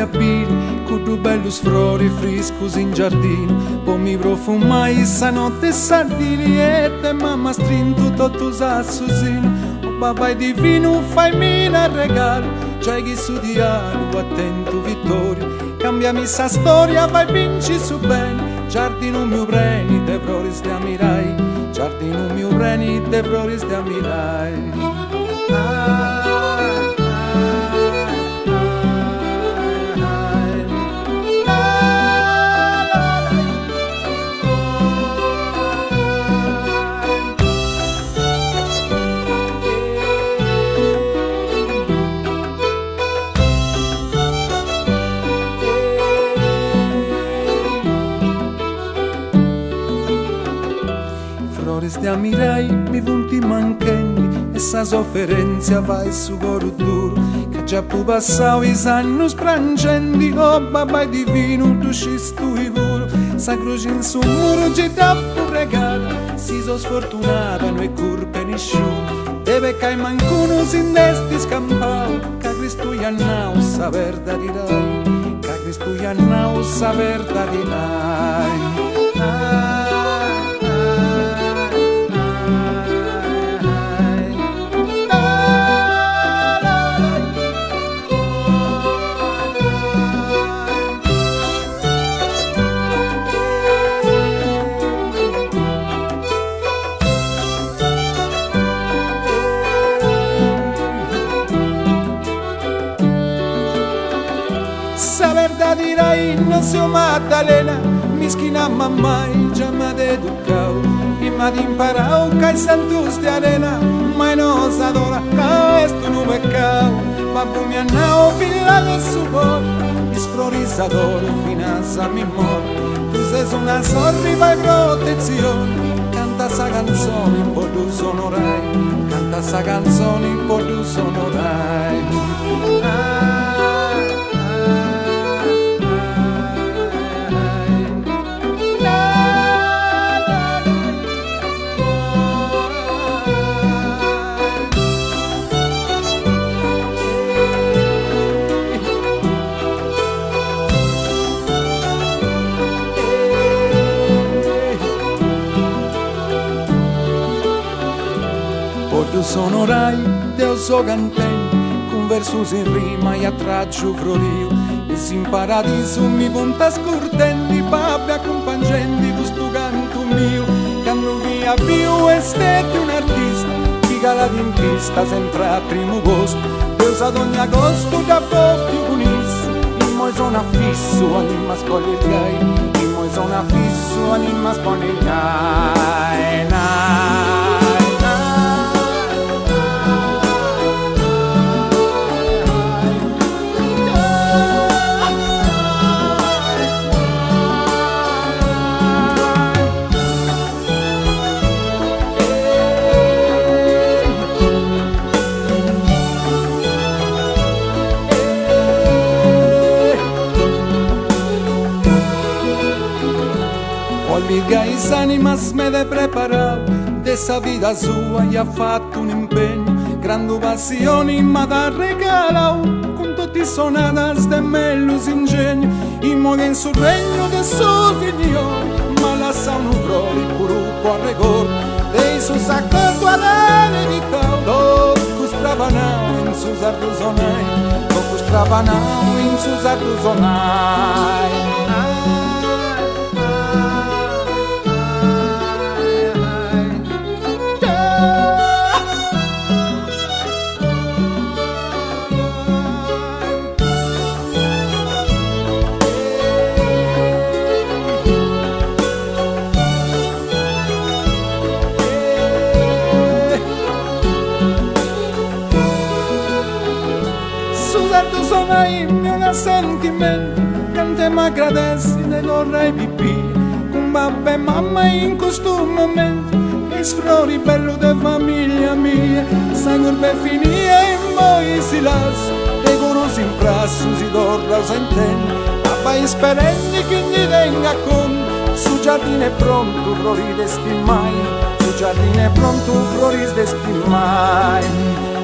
abili, con due belli sfrori frescos in giardino, poi mi profumai stanotte sardini e te mamma strinto tutto sassusino. O babà divino fai mina regalo, c'è chi studiato, attento vittorio, cambiami sta storia, vai vinci su bene. Giardino mio preni, te floris te amirai, giardino mio preni, te floris te amirai. Flores te amirai, mi punti manchendi, e sa sofferenza vai su coro duro, che già pu passau i anni sprangenti. Oh babà divino, tu scistu i volo, sa croce in su muro ci da pu regalo, si so sfortunata, noi curpe nessuno, deve che mancuno si desti scampau, che Cristo iannau sa verda dirai, che Cristo iannau sa verda dirai. Sa verdad dirai, non so Maddalena, mischina mai già m'ha educao, e m'ha imparao che il santus di arena, mai non s'adora, che è sto un peccao, ma poi mi annao fila del suo cuore, isflorizador, finanza mi muore, tu sei una sorriva e protezione, canta sa canzone, poi tu sonorai, canta sa canzone, poi tu sonorai. Poi tu sonorai, Dio so cantando, con versos in rima e a traccio florio, e si in paradiso mi punta scordenti, babbi accompagnenti questo canto mio, che hanno via più esteti un artista, chi cala in pista sempre a primo posto, Deus ad ogni agosto da più cunis, in moi sono affisso, anima scoglie il gai, in moi sono affisso, anima scoglie il gai. Gais animas me de preparau, de sa vida sua e ha fatto un impegno, grande passione ma da regalau, con tutti i sonadas de mellus ingegno, in mo che in sul regno del suo signore, ma lascia un proli pure a ricordo, dei su saccordo ad ereditau, dopo stravanau in su sardusonai, dopo stravanau in su sardusonai. Tu sonai mio sentimento, quante mi agradessi de vorrei pipì, con babba e mamma in questo momento, e sfrori bello de famiglia mia, sai curve finie in voi si lascia, te conosci in prasso si torna sentendo, papà sperando che gli venga con, su giardino è pronto, floride mai, su giardino è pronto, floride mai.